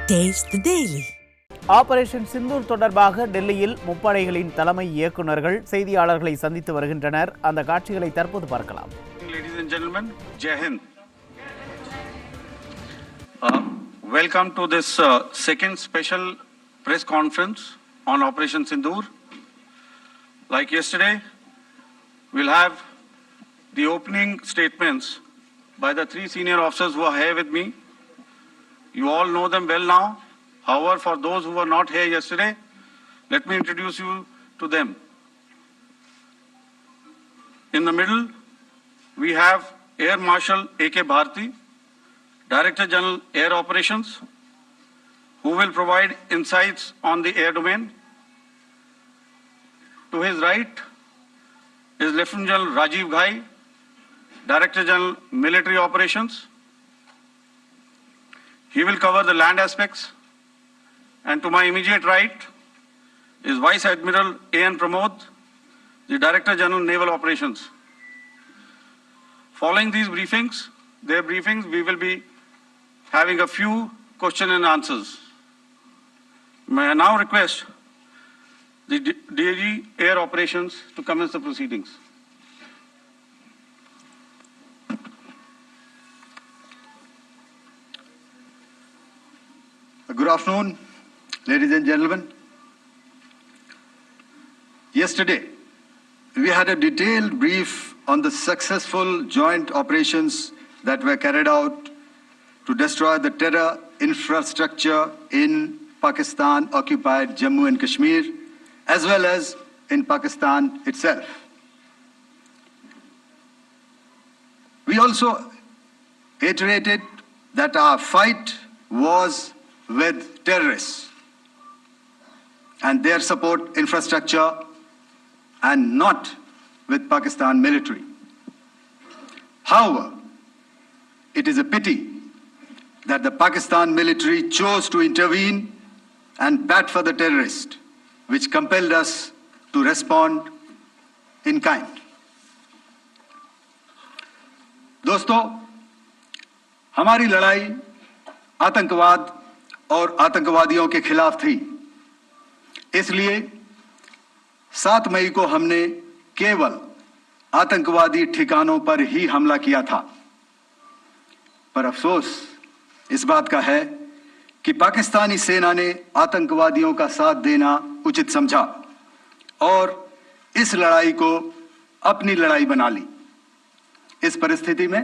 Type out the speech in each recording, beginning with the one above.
Taste the Daily. Operation Sindoor தொடர்பாக டெல்லியில் முப்படைகளின் தலைமை இயக்குநர்கள் செய்தியாளர்களை சந்தித்து வருகின்றனர். அந்த காட்சிகளை தற்போது பார்க்கலாம். Ladies and gentlemen, Jai Hind. Welcome to this second special press conference on Operation Sindoor. Like yesterday, we'll have the opening statements by the three senior officers who are here with me. You all know them well now. However, for those who were not here yesterday, let me introduce you to them. In the middle, we have Air Marshal A.K. Bharti, Director General Air Operations, who will provide insights on the air domain. To his right is Lieutenant General Rajiv Ghai, Director General Military Operations. He will cover the land aspects. And to my immediate right is Vice Admiral A.N. Pramod, the Director General Naval Operations. Following these briefings, we will be having a few question and answers. May I now request the DG Air Operations to commence the proceedings. Good afternoon, ladies and gentlemen. Yesterday, we had a detailed brief on the successful joint operations that were carried out to destroy the terror infrastructure in Pakistan-occupied Jammu and Kashmir, as well as in Pakistan itself. We also iterated that our fight was with terrorists and their support infrastructure and not with Pakistan military. However, it is a pity that the Pakistan military chose to intervene and bat for the terrorist, which compelled us to respond in kind. दोस्तों, हमारी लड़ाई आतंकवाद और आतंकवादियों के खिलाफ थी। इसलिए 7 मई को हमने केवल आतंकवादी ठिकानों पर ही हमला किया था। पर अफसोस इस बात का है कि पाकिस्तानी सेना ने आतंकवादियों का साथ देना उचित समझा और इस लड़ाई को अपनी लड़ाई बना ली। इस परिस्थिति में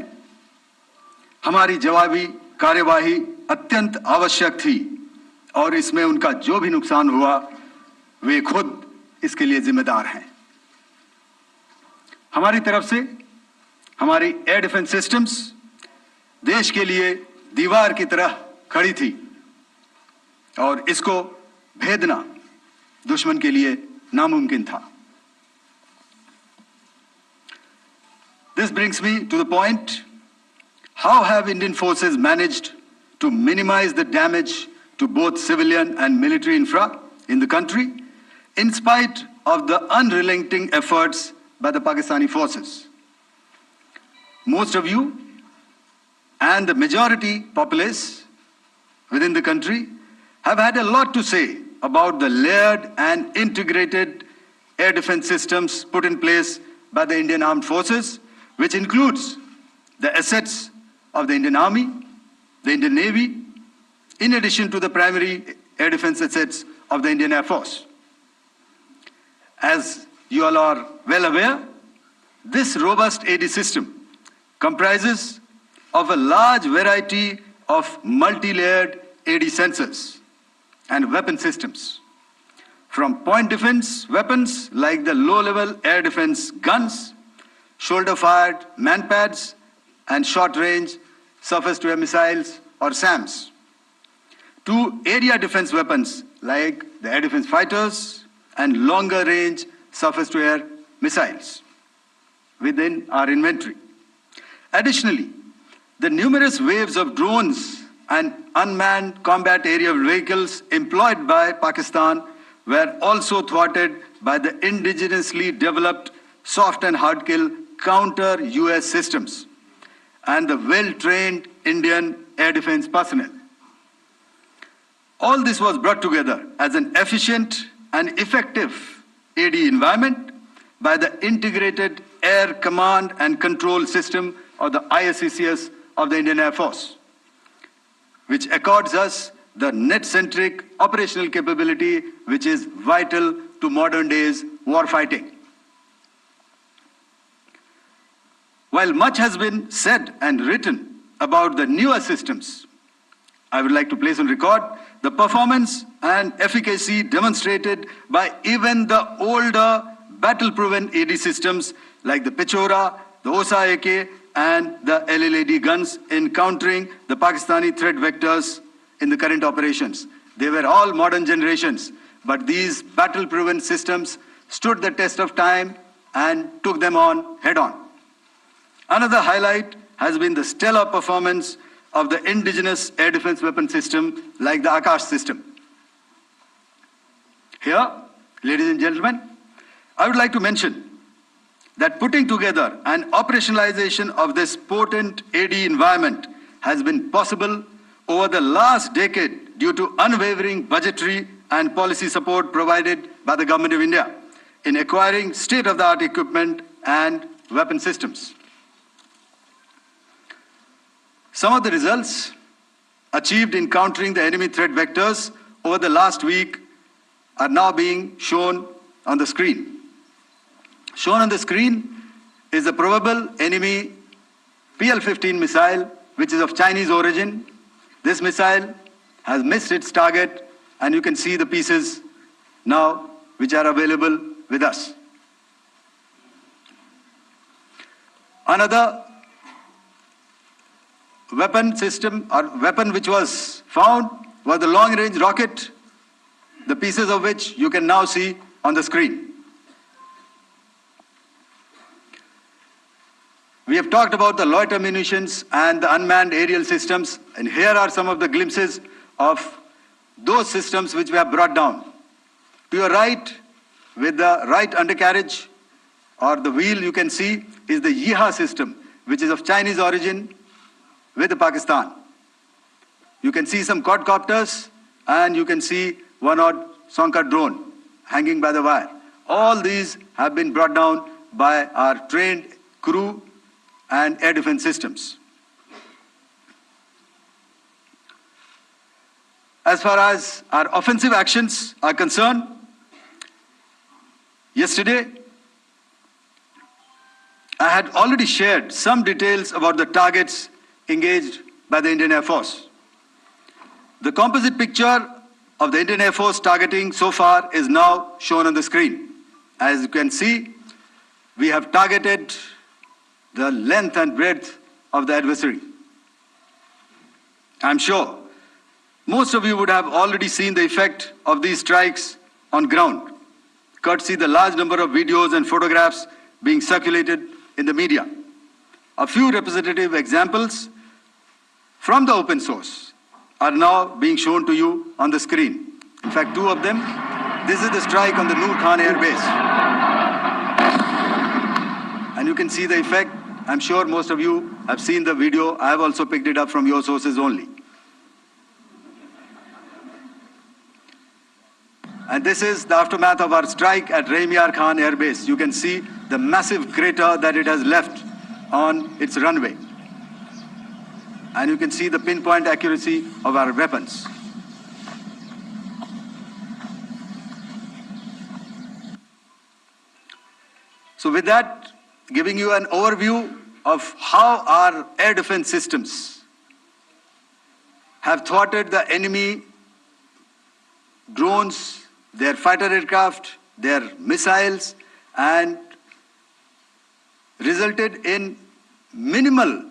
हमारी जवाबी कार्यवाही अत्यंत आवश्यक थी और इसमें उनका जो भी नुकसान हुआ वे खुद इसके लिए जिम्मेदार हैं। हमारी तरफ से हमारी एयर डिफेंस सिस्टम्स देश के लिए दीवार की तरह खड़ी थी और इसको भेदना दुश्मन के लिए नामुमकिन था। This brings me to the point. How have Indian forces managed to minimize the damage to both civilian and military infra in the country in spite of the unrelenting efforts by the Pakistani forces? Most of you and the majority populace within the country have had a lot to say about the layered and integrated air defense systems put in place by the Indian Armed Forces, which includes the assets of the Indian Army, the Indian Navy, in addition to the primary air defense assets of the Indian Air Force. As you all are well aware, this robust AD system comprises of a large variety of multi-layered AD sensors and weapon systems, from point defense weapons like the low-level air defense guns, shoulder-fired manpads, and short-range surface-to-air missiles or SAMs, to area defense weapons like the air defense fighters and longer-range surface-to-air missiles within our inventory. Additionally, the numerous waves of drones and unmanned combat aerial vehicles employed by Pakistan were also thwarted by the indigenously developed soft and hard kill counter-US systems and the well-trained Indian air defense personnel. All this was brought together as an efficient and effective AD environment by the Integrated Air Command and Control System, or the ISCCS of the Indian Air Force, which accords us the net-centric operational capability which is vital to modern days warfighting. While much has been said and written about the newer systems, I would like to place on record the performance and efficacy demonstrated by even the older battle-proven AD systems like the Pechora, the OSA AK, and the LLAD guns in countering the Pakistani threat vectors in the current operations. They were all modern generations, but these battle-proven systems stood the test of time and took them on head-on. Another highlight has been the stellar performance of the indigenous air defense weapon system like the Akash system. Here, ladies and gentlemen, I would like to mention that putting together and operationalization of this potent AD environment has been possible over the last decade due to unwavering budgetary and policy support provided by the Government of India in acquiring state-of-the-art equipment and weapon systems. Some of the results achieved in countering the enemy threat vectors over the last week are now being shown on the screen. Shown on the screen is the probable enemy PL-15 missile, which is of Chinese origin. This missile has missed its target, and you can see the pieces now which are available with us. Another weapon system or weapon which was found was the long-range rocket, the pieces of which you can now see on the screen. We have talked about the loiter munitions and the unmanned aerial systems, and here are some of the glimpses of those systems which we have brought down. To your right, with the right undercarriage or the wheel, you can see is the Yeeha system, which is of Chinese origin with Pakistan. You can see some quadcopters, and you can see one odd Sonka drone hanging by the wire. All these have been brought down by our trained crew and air defense systems. As far as our offensive actions are concerned, yesterday I had already shared some details about the targets engaged by the Indian Air Force. The composite picture of the Indian Air Force targeting so far is now shown on the screen. As you can see, we have targeted the length and breadth of the adversary. I'm sure most of you would have already seen the effect of these strikes on ground, courtesy the large number of videos and photographs being circulated in the media. A few representative examples from the open source are now being shown to you on the screen. In fact, two of them. This is the strike on the Noor Khan Air Base. And you can see the effect. I'm sure most of you have seen the video. I have also picked it up from your sources only. And this is the aftermath of our strike at Rahim Yar Khan Air Base. You can see the massive crater that it has left on its runway. And you can see the pinpoint accuracy of our weapons. So with that, giving you an overview of how our air defense systems have thwarted the enemy drones, their fighter aircraft, their missiles, and resulted in minimal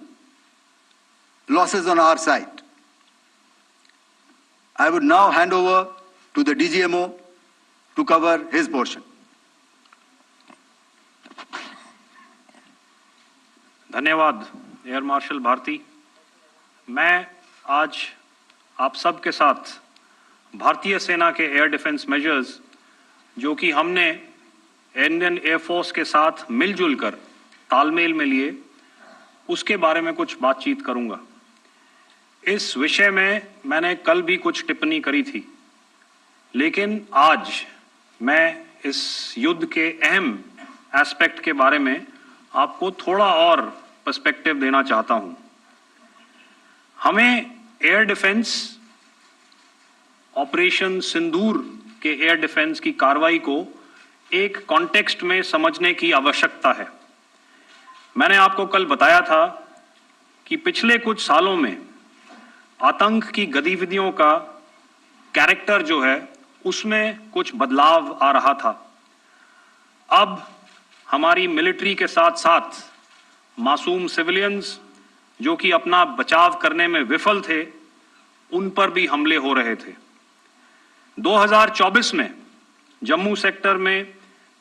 losses on our side. I would now hand over to the DGMO to cover his portion. धन्यवाद air marshal Bharti. मैं आज आप सब के साथ भारतीय सेना के एयर डिफेंस मेजर्स जो कि हमने इंडियन एयर फोर्स के साथ मिलजुल कर तालमेल में लिए, उसके बारे में कुछ बातचीत करूंगा। इस विषय में मैंने कल भी कुछ टिप्पणी करी थी, लेकिन आज मैं इस युद्ध के अहम एस्पेक्ट के बारे में आपको थोड़ा और पर्सपेक्टिव देना चाहता हूं। हमें एयर डिफेंस, ऑपरेशन सिंदूर के एयर डिफेंस की कार्रवाई को एक कॉन्टेक्स्ट में समझने की आवश्यकता है। मैंने आपको कल बताया था कि पिछले कुछ सालों में आतंक की गतिविधियों का कैरेक्टर जो है उसमें कुछ बदलाव आ रहा था। अब हमारी मिलिट्री के साथ साथ मासूम सिविलियंस जो कि अपना बचाव करने में विफल थे, उन पर भी हमले हो रहे थे। 2024 में जम्मू सेक्टर में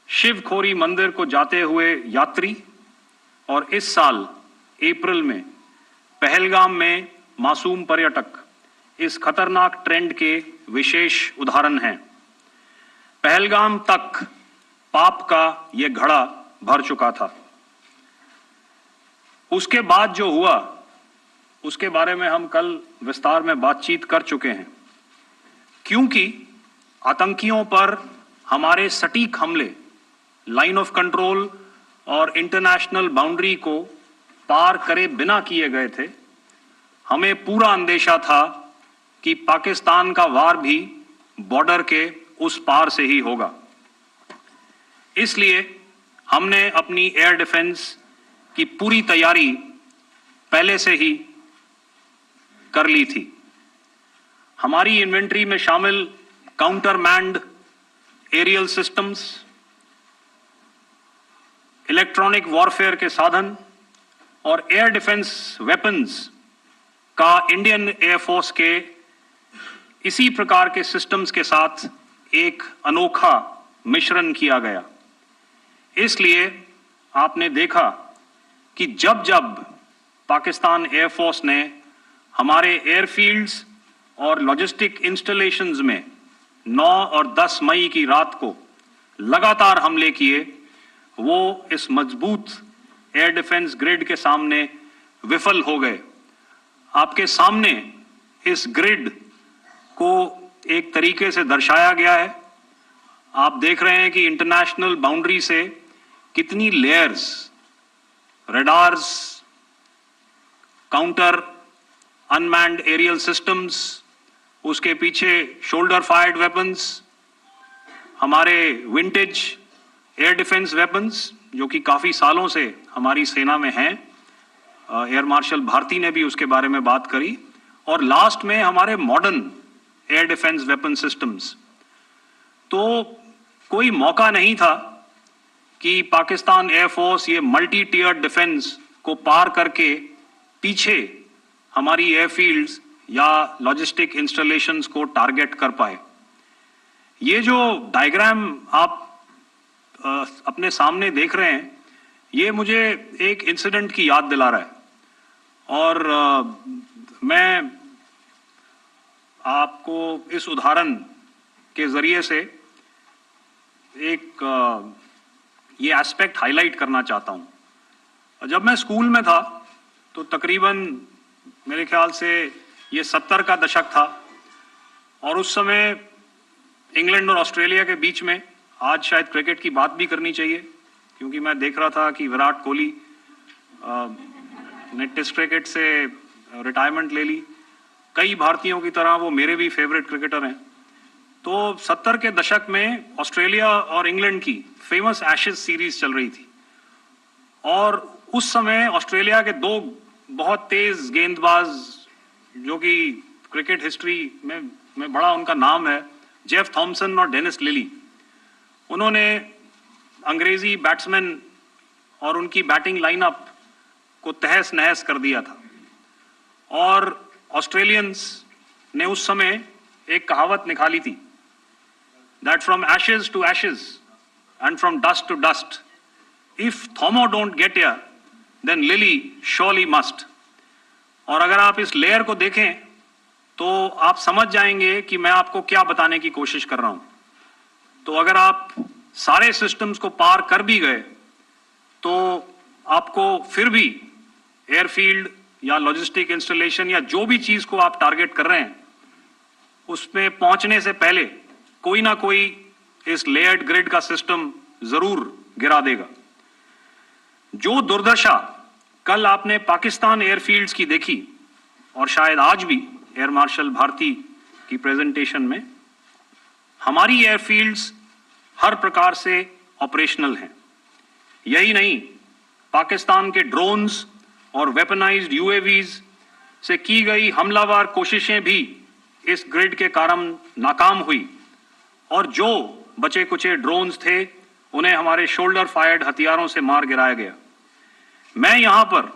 शिवखोरी मंदिर को जाते हुए यात्री और इस साल अप्रैल में पहलगाम में मासूम पर्यटक इस खतरनाक ट्रेंड के विशेष उदाहरण हैं। पहलगाम तक पाप का यह घड़ा भर चुका था। उसके बाद जो हुआ उसके बारे में हम कल विस्तार में बातचीत कर चुके हैं, क्योंकि आतंकियों पर हमारे सटीक हमले लाइन ऑफ कंट्रोल और इंटरनेशनल बाउंड्री को पार करे बिना किए गए थे। हमें पूरा अंदेशा था कि पाकिस्तान का वार भी बॉर्डर के उस पार से ही होगा। इसलिए हमने अपनी एयर डिफेंस की पूरी तैयारी पहले से ही कर ली थी। हमारी इन्वेंट्री में शामिल counter manned aerial systems, electronic warfare के साधन और एयर डिफेंस वेपन्स का इंडियन एयरफोर्स के इसी प्रकार के सिस्टम्स के साथ एक अनोखा मिश्रण किया गया। इसलिए आपने देखा कि जब जब पाकिस्तान एयरफोर्स ने हमारे एयरफील्ड्स और लॉजिस्टिक इंस्टॉलेशंस में 9 और 10 मई की रात को लगातार हमले किए, वो इस मजबूत एयर डिफेंस ग्रिड के सामने विफल हो गए। आपके सामने इस ग्रिड को एक तरीके से दर्शाया गया है। आप देख रहे हैं कि इंटरनेशनल बाउंड्री से कितनी layers, radars, counter unmanned aerial systems, उसके पीछे शोल्डर फायर्ड वेपन्स, हमारे विंटेज एयर डिफेंस वेपन्स जो कि काफी सालों से हमारी सेना में हैं। एयर मार्शल भारती ने भी उसके बारे में बात करी। और लास्ट में हमारे modern air defence weapon systems. तो कोई मौका नहीं था कि पाकिस्तान एयरफोर्स ये मल्टी टियर डिफेंस को पार करके पीछे हमारी एयरफील्ड्स या लॉजिस्टिक इंस्टॉलेशंस को टारगेट कर पाए। ये जो डायग्राम आप अपने सामने देख रहे हैं, ये मुझे एक इंसिडेंट की याद दिला रहा है। और मैं आपको इस उदाहरण के जरिए से एक ये एस्पेक्ट हाईलाइट करना चाहता हूं। जब मैं स्कूल में था तो तकरीबन मेरे ख्याल से ये 70 का दशक था और उस समय इंग्लैंड और ऑस्ट्रेलिया के बीच में, आज शायद क्रिकेट की बात भी करनी चाहिए क्योंकि मैं देख रहा था कि विराट कोहली ने टेस्ट क्रिकेट से रिटायरमेंट ले ली। कई भारतीयों की तरह वो मेरे भी फेवरेट क्रिकेटर हैं। तो 70 के दशक में ऑस्ट्रेलिया और इंग्लैंड की फेमस एशेज सीरीज चल रही थी और उस समय ऑस्ट्रेलिया के दो बहुत तेज गेंदबाज जो कि क्रिकेट हिस्ट्री में बड़ा उनका नाम है, जेफ थॉमसन और डेनिस लिली, उन्होंने अंग्रेजी बैट्समैन और उनकी बैटिंग लाइनअप को तहस नहस कर दिया था। और ऑस्ट्रेलियंस ने उस समय एक कहावत निकाली थी, that from ashes to ashes and from dust to dust, if Thommo don't get here then Lillee surely must. और अगर आप इस लेयर को देखें तो आप समझ जाएंगे कि मैं आपको क्या बताने की कोशिश कर रहा हूं। तो अगर आप सारे सिस्टम्स को पार कर भी गए तो आपको फिर भी एयरफील्ड, या लॉजिस्टिक इंस्टॉलेशन या जो भी चीज को आप टारगेट कर रहे हैं, उसमें पहुंचने से पहले कोई ना कोई इस लेयर्ड ग्रिड का सिस्टम जरूर गिरा देगा। जो दुर्दशा कल आपने पाकिस्तान एयरफील्ड्स की देखी और शायद आज भी एयर मार्शल भारती की प्रेजेंटेशन में, हमारी एयरफील्ड्स हर प्रकार से ऑपरेशनल हैं। यही नहीं, पाकिस्तान के ड्रोन्स और वेपनाइज्ड यूएवीज से की गई हमलावर कोशिशें भी इस ग्रिड के कारण नाकाम हुई और जो बचे कुचे ड्रोन्स थे उन्हें हमारे शोल्डर फायर्ड हथियारों से मार गिराया गया। मैं यहां पर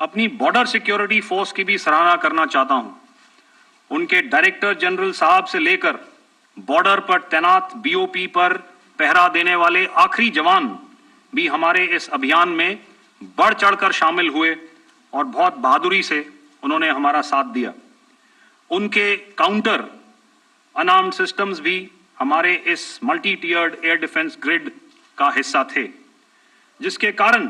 अपनी बॉर्डर सिक्योरिटी फोर्स की भी सराहना करना चाहता हूं। उनके डायरेक्टर जनरल साहब से लेकर बॉर्डर पर तैनात बीओपी पर पहरा देने वाले आखिरी जवान भी हमारे इस अभियान में बढ़ चढ़कर शामिल हुए और बहुत बहादुरी से उन्होंने हमारा साथ दिया। उनके काउंटर अनार्म्ड सिस्टम्स भी हमारे इस मल्टी टियर्ड एयर डिफेंस ग्रिड का हिस्सा थे, जिसके कारण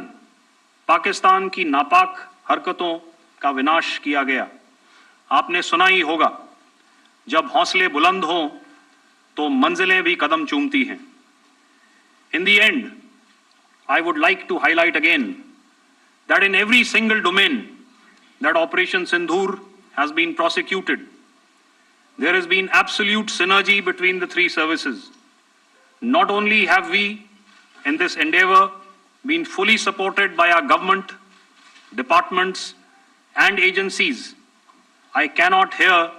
पाकिस्तान की नापाक हरकतों का विनाश किया गया। आपने सुना ही होगा, जब हौसले बुलंद हों तो मंजिलें भी कदम चूमती हैं। In the end, I would like to highlight again that in every single domain that Operation Sindoor has been prosecuted, there has been absolute synergy between the three services. Not only have we, in this endeavor, been fully supported by our government, departments, and agencies, I cannot here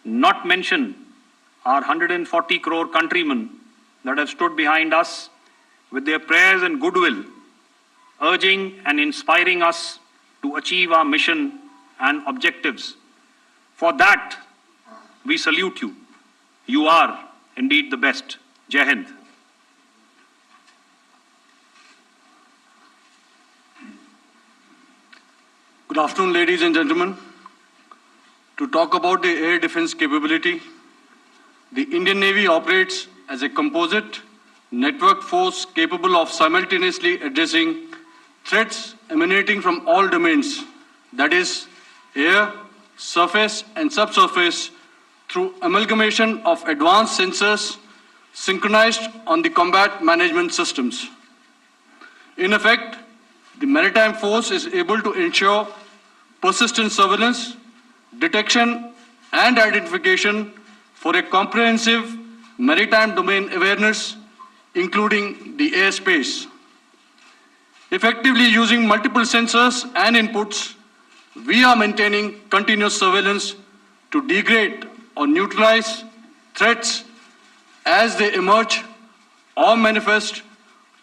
not mention our 140 crore countrymen that have stood behind us with their prayers and goodwill, urging and inspiring us to achieve our mission and objectives. For that, we salute you. You are indeed the best. Jai Hind. Good afternoon, ladies and gentlemen. To talk about the air defense capability, the Indian Navy operates as a composite network force capable of simultaneously addressing threats emanating from all domains, that is, air, surface, and subsurface, through amalgamation of advanced sensors synchronized on the combat management systems. In effect, the maritime force is able to ensure persistent surveillance, detection, and identification for a comprehensive maritime domain awareness, including the airspace. Effectively using multiple sensors and inputs, we are maintaining continuous surveillance to degrade or neutralize threats as they emerge or manifest,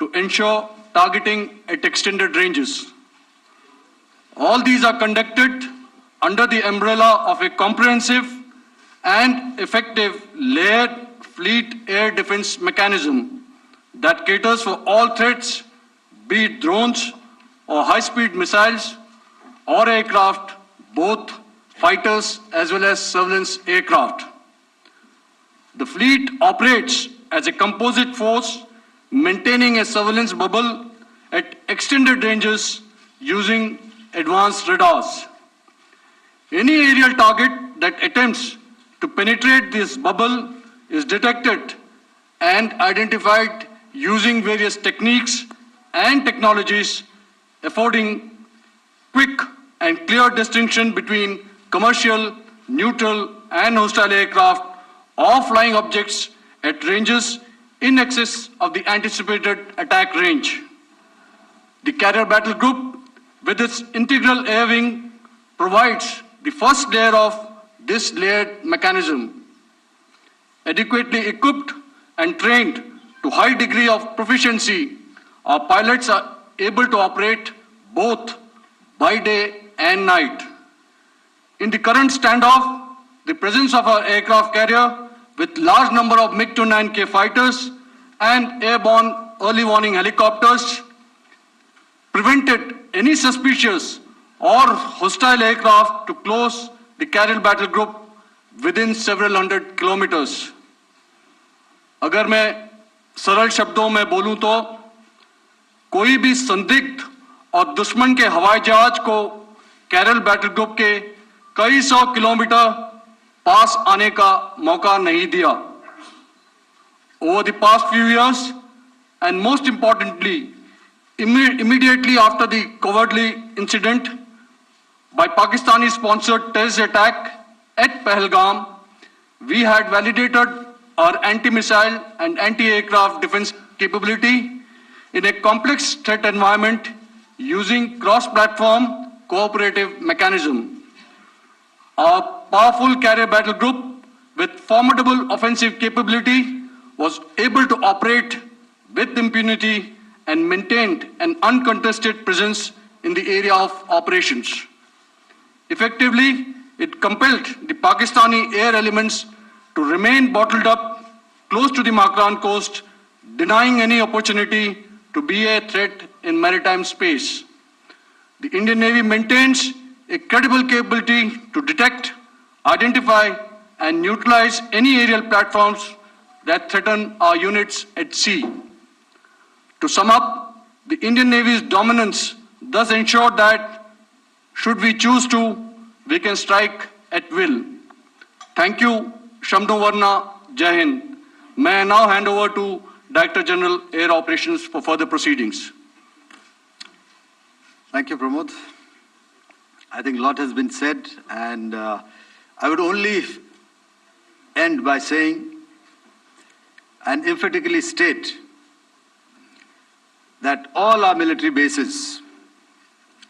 to ensure targeting at extended ranges. All these are conducted under the umbrella of a comprehensive and effective layered fleet air defense mechanism that caters for all threats, be it drones or high-speed missiles or aircraft, both fighters as well as surveillance aircraft. The fleet operates as a composite force, maintaining a surveillance bubble at extended ranges using advanced radars. Any aerial target that attempts to penetrate this bubble is detected and identified using various techniques and technologies, affording quick and clear distinction between commercial, neutral, and hostile aircraft or flying objects at ranges in excess of the anticipated attack range. The Carrier Battle Group, with its integral air wing, provides the first layer of this layered mechanism. Adequately equipped and trained to high degree of proficiency, our pilots are able to operate both by day and night. In the current standoff, the presence of our aircraft carrier with large number of MiG-29K fighters and airborne early warning helicopters prevented any suspicious or hostile aircraft to close the Carrier Battle Group within several hundred kilometers. अगर मैं सरल शब्दों में बोलूं तो कोई भी संदिग्ध और दुश्मन के हवाई जहाज को कैरल बैटल ग्रुप के कई सौ किलोमीटर पास आने का मौका नहीं दिया. Over the past few years, and most importantly, immediately after the cowardly incident by Pakistani-sponsored terrorist attack at Pahalgam, we had validated our anti-missile and anti-aircraft defense capability in a complex threat environment using cross-platform cooperative mechanism. Our powerful carrier battle group with formidable offensive capability was able to operate with impunity and maintained an uncontested presence in the area of operations. Effectively, it compelled the Pakistani air elements to remain bottled up close to the Makran coast, denying any opportunity to be a threat in maritime space. The Indian Navy maintains a credible capability to detect, identify, and neutralize any aerial platforms that threaten our units at sea. To sum up, the Indian Navy's dominance thus ensured that, should we choose to, we can strike at will. Thank you, Shamdho Varna, Jai Hind. May I now hand over to Director General Air Operations for further proceedings. Thank you, Pramod. I think a lot has been said, and I would only end by saying and emphatically state that all our military bases,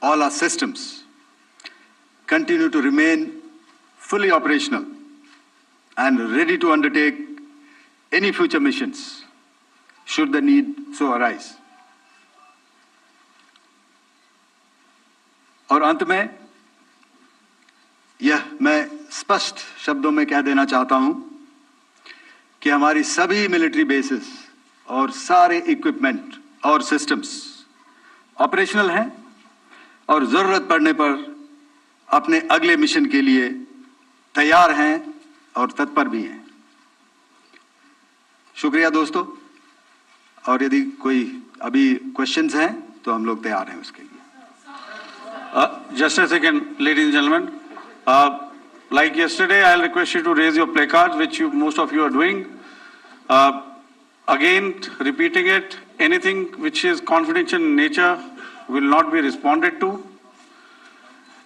all our systems continue to remain fully operational and ready to undertake any future missions should the need so arise. और अंत में यह मैं स्पष्ट शब्दों में कह देना चाहता हूं कि हमारी सभी मिलिट्री बेसेस और सारे इक्विपमेंट और सिस्टम्स ऑपरेशनल हैं और जरूरत पड़ने पर अपने अगले मिशन के लिए तैयार हैं और तत्पर भी हैं. शुक्रिया दोस्तों, और यदि कोई अभी क्वेश्चंस हैं तो हम लोग तैयार हैं उसके लिए. Just a second, ladies and gentlemen. Like yesterday, I'll request you to raise your placards, which most of you are doing. Again, repeating it, anything which is confidential in nature will not be responded to.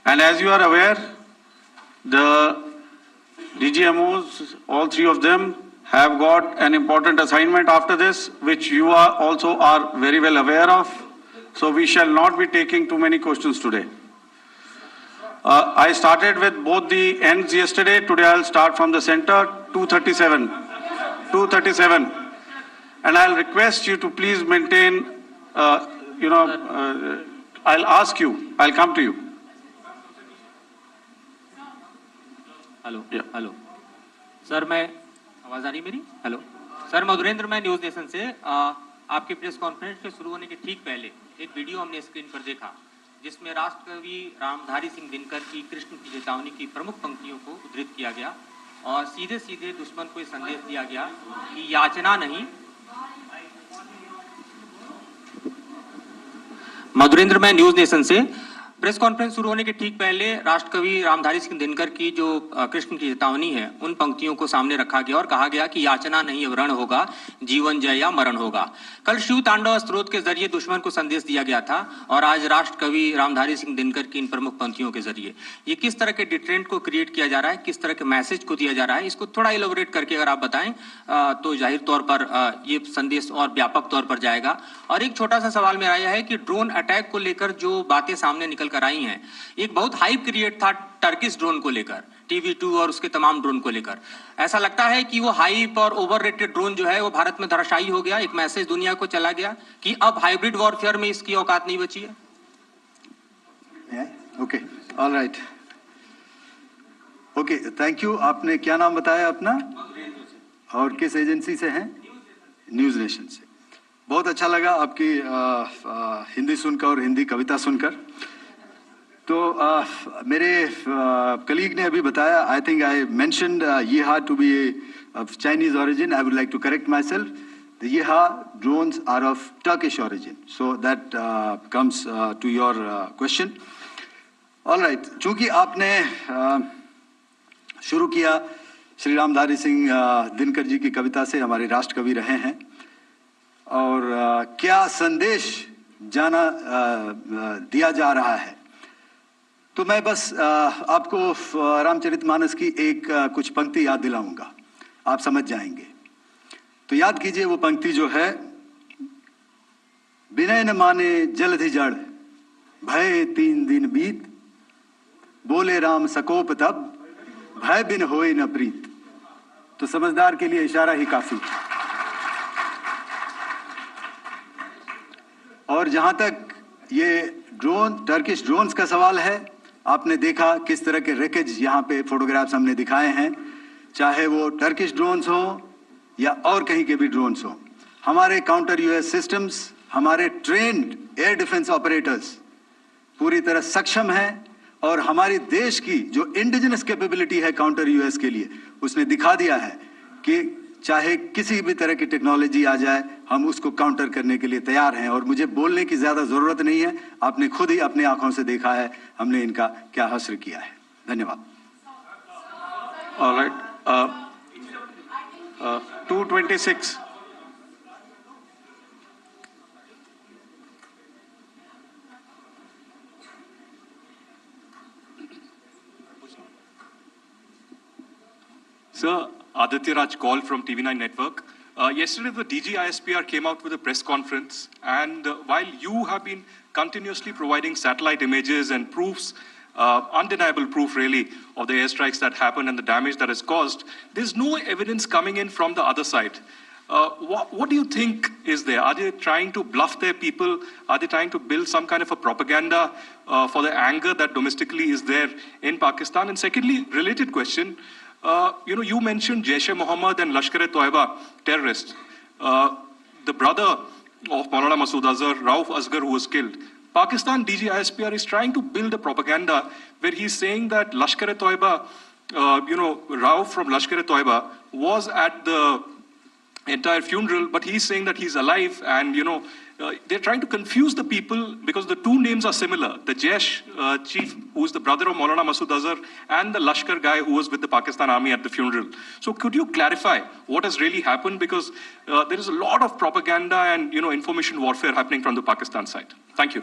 And as you are aware, the DGMOs, all three of them, have got an important assignment after this, which you are very well aware of. So we shall not be taking too many questions today. I started with both the ends yesterday. Today I'll start from the center, 237. 237. And I'll request you to please maintain, I'll ask you, I'll come to you. Hello hello sir, मैं आवाज़ आ रही मेरी? Hello sir, Madhurendra, मैं news nation से आपकी press conference के शुरू होने के ठीक पहले एक वीडियो हमने स्क्रीन पर देखा जिसमें राष्ट्रकवि रामधारी सिंह दिनकर की कृष्ण की चेतावनी की प्रमुख पंक्तियों को उद्धृत किया गया और सीधे सीधे दुश्मन को संदेश दिया गया कि याचना नहीं. मधुरेंद्र, मैं न्यूज़ नेशन से प्रेस कॉन्फ्रेंस शुरू होने के ठीक पहले राष्ट्रकवि रामधारी सिंह दिनकर की जो कृष्ण की चेतावनी है उन पंक्तियों को सामने रखा गया और कहा गया कि याचना नहीं वरण होगा, जीवन जय या मरण होगा. कल शिव तांडव स्त्रोत के जरिए दुश्मन को संदेश दिया गया था और आज राष्ट्रकवि रामधारी सिंह दिनकर की इन प्रमुख पंक्तियों के जरिए ये किस तरह के डिट्रेंट को क्रिएट किया जा रहा है, किस तरह के मैसेज को दिया जा रहा है, इसको थोड़ा इलेबोरेट करके अगर आप बताएं तो जाहिर तौर पर ये संदेश और व्यापक तौर पर जाएगा. और एक छोटा सा सवाल मेरा यह है कि ड्रोन अटैक को लेकर जो बातें सामने निकल कर आई हैं, एक बहुत हाइप क्रिएट था टर्किश ड्रोन को लेकर, TV2 और उसके तमाम ड्रोन को लेकर. ऐसा लगता है कि वो हाइप और ओवररेटेड ड्रोन जो है वो भारत में धराशायी हो गया. एक मैसेज दुनिया को चला गया कि अब हाइब्रिड वॉरफेयर में इसकी औकात नहीं बची है. Okay, alright, okay, thank you. आपने क्या नाम बताया अपना और किस एजेंसी से हैं? न्यूज़ नेशन से. बहुत अच्छा लगा आपकी हिंदी सुनकर और हिंदी कविता सुनकर. तो मेरे कलीग ने अभी बताया, I think I mentioned Yiha to be of Chinese origin. I would like to correct myself. The Yiha drones are of Turkish origin. So that comes to your question. All right, चूंकि आपने शुरू किया श्री रामधारी सिंह दिनकर जी की कविता से, हमारे राष्ट्र कवि रहे हैं, और क्या संदेश दिया जा रहा है, तो मैं बस आपको रामचरितमानस की एक कुछ पंक्ति याद दिलाऊंगा, आप समझ जाएंगे। तो याद कीजिए वो पंक्ति जो है, विनय न माने जलधि जड़, भय 3 दिन बीत, बोले राम सकोप तब, भय बिन होए न प्रीत। तो समझदार के लिए इशारा ही काफी। और जहां तक ये टर्किश ड्रोन्स का सवाल है, आपने देखा किस तरह के रेकेज यहाँ पे फोटोग्राफ्स हमने दिखाए हैं, चाहे वो टर्किश ड्रोन्स हो या और कहीं के भी ड्रोन्स हो। हमारे काउंटर यूएस सिस्टम्स, हमारे ट्रेन्ड एयर डिफेंस ऑपरेटर्स पूरी तरह सक्षम हैं, और हमारी देश की जो इंडिजिनस कैपेबिलिटी है काउंटर यूएस के लिए, उसने दिखा दिया है कि चाहे किसी भी तरह की टेक्नोलॉजी आ जाए, हम उसको काउंटर करने के लिए तैयार हैं। और मुझे बोलने की ज्यादा जरूरत नहीं है, आपने खुद ही अपनी आंखों से देखा है हमने इनका क्या हश्र किया है। धन्यवाद। All right. 226. Sir, Aditya Raj Kaul from TV9 Network. Yesterday, the DG ISPR came out with a press conference, and while you have been continuously providing satellite images and proofs, undeniable proof really, of the airstrikes that happened and the damage that is caused, there's no evidence coming in from the other side. What do you think is there? Are they trying to bluff their people? Are they trying to build some kind of a propaganda for the anger that domestically is there in Pakistan? And secondly, related question, you mentioned Jaish-e-Mohammed and Lashkar-e-Toiba terrorists. The brother of Maulana Masood Azhar, Rauf Asghar, who was killed. Pakistan DG ISPR is trying to build a propaganda where he's saying that Lashkar-e-Toiba, Rauf from Lashkar-e-Toiba was at the entire funeral, but he's saying that he's alive, and they're trying to confuse the people because the two names are similar. The Jaish chief, who is the brother of Maulana Masood Azhar, and the Lashkar guy who was with the Pakistan army at the funeral. So could you clarify what has really happened? Because there is a lot of propaganda and information warfare happening from the Pakistan side. Thank you.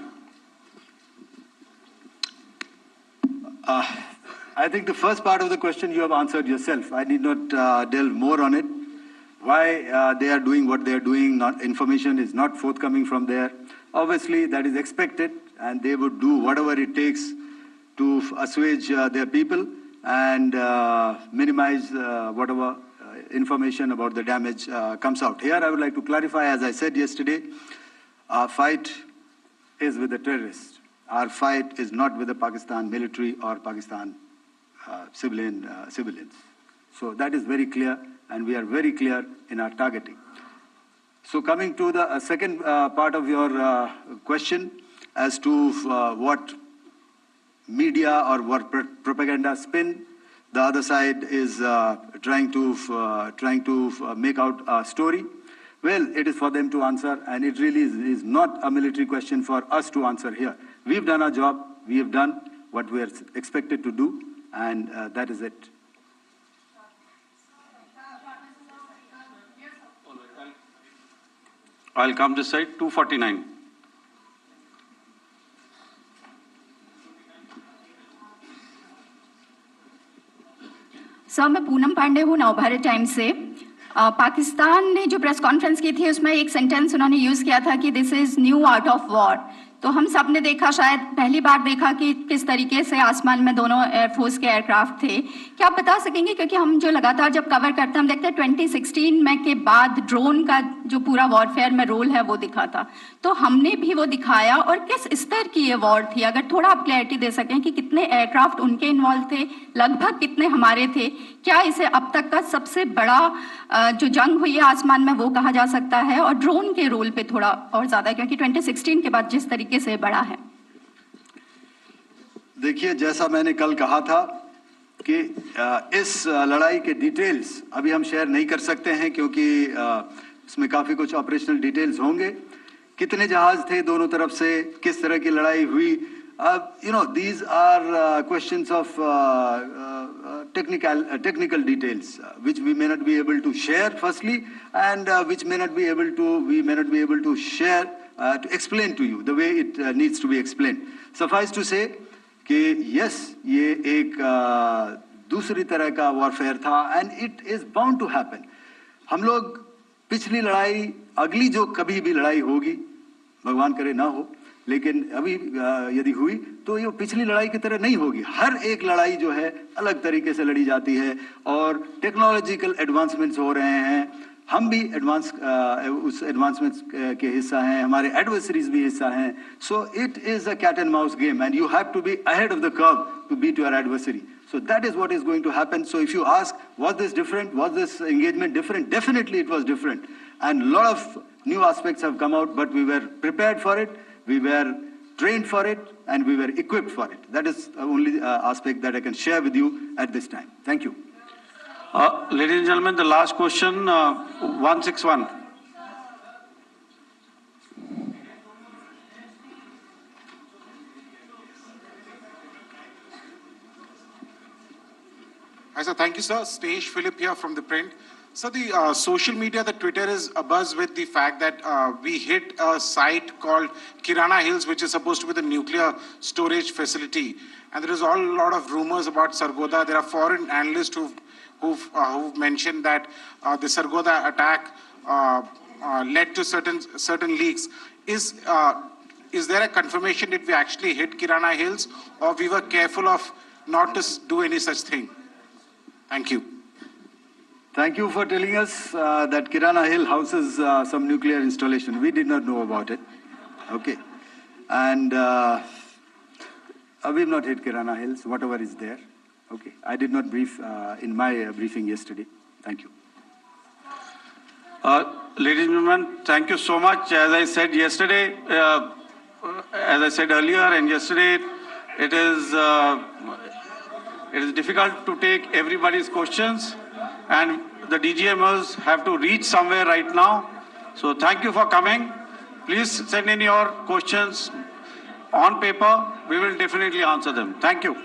I think the first part of the question you have answered yourself. I need not delve more on it. Why they are doing what they are doing, information is not forthcoming from there. Obviously, that is expected, and they would do whatever it takes to assuage their people and minimize whatever information about the damage comes out. Here, I would like to clarify, as I said yesterday, our fight is with the terrorists. Our fight is not with the Pakistan military or Pakistan civilians. So that is very clear, and we are very clear in our targeting. So coming to the second part of your question as to what media or what propaganda spin the other side is trying to make out a story. Well, it is for them to answer, and it really is not a military question for us to answer here. We've done our job, we have done what we are expected to do, and that is it. I'll come this side, 249. Sir, मैं पूनम पांडे हूँ, Navbharat times से। पाकिस्तान ने जो press conference की थी उसमें एक sentence उन्होंने यूज़ किया था कि this is new art of war. तो हम सब ने देखा, शायद पहली बार देखा कि किस तरीके से आसमान में दोनों एयरफोर्स के एयरक्राफ्ट थे। क्या आप बता सकेंगे, क्योंकि हम जो लगातार जब कवर करते हैं हम देखते हैं 2016 में के बाद ड्रोन का जो पूरा वॉरफेयर में रोल है वो दिखा था, तो हमने भी वो दिखाया, और किस स्तर की ये वॉर थी? अगर थोड़ा आप क्लैरिटी दे सकें कि कितने एयरक्राफ्ट उनके इन्वॉल्व थे, लगभग कितने हमारे थे, क्या इसे अब तक का सबसे बड़ा जो जंग हुई है आसमान में वो कहा जा सकता है? और ड्रोन के रोल पे थोड़ा और ज्यादा, क्योंकि 2016 के बाद जिस तरीके से बढ़ा है। देखिए, जैसा मैंने कल कहा था कि इस लड़ाई के डिटेल्स अभी हम शेयर नहीं कर सकते हैं, क्योंकि इसमें काफी कुछ ऑपरेशनल डिटेल्स होंगे। कितने जहाज थे दोनों तरफ से, किस तरह की लड़ाई हुई, These are questions of technical details, which we may not be able to share firstly, and which we may not be able to share, to explain to you the way it needs to be explained. Suffice to say कि yes, ये एक दूसरी तरह का warfare था, and it is bound to happen. हम लोग पिछली लड़ाई, अगली जो कभी भी लड़ाई होगी, भगवान करे ना हो, लेकिन अभी यदि हुई तो ये पिछली लड़ाई की तरह नहीं होगी. हर एक लड़ाई जो है अलग तरीके से लड़ी जाती है और टेक्नोलॉजिकल एडवांसमेंट्स हो रहे हैं. हम भी उस एडवांसमेंट्स के हिस्सा हैं, हमारे एडवर्सरीज भी हिस्सा हैं. So it is a cat and mouse game and you have to be ahead of the curve to beat your adversary. So that is what is going to happen. So if you ask, was this different? Was this engagement different? Definitely it was different. And a lot of new aspects have come out, but we were prepared for it, we were trained for it, and we were equipped for it. That is the only aspect that I can share with you at this time. Thank you. Ladies and gentlemen, the last question, 161. Hi, sir. Thank you, sir. Snesh Philip here from the print. So the social media, the Twitter is abuzz with the fact that we hit a site called Kirana Hills, which is supposed to be the nuclear storage facility. And there is a lot of rumors about Sargodha. There are foreign analysts who've mentioned that the Sargodha attack led to certain leaks. Is there a confirmation that we actually hit Kirana Hills, or we were careful of not to do any such thing? Thank you. Thank you for telling us that Kirana Hill houses some nuclear installation. We did not know about it. Okay. And we've not hit Kirana Hills, whatever is there. Okay. I did not brief in my briefing yesterday. Thank you. Ladies and gentlemen, thank you so much. As I said yesterday, as I said earlier and yesterday, it is difficult to take everybody's questions, and the DGMers have to reach somewhere right now. So thank you for coming. Please send in your questions on paper. We will definitely answer them. Thank you.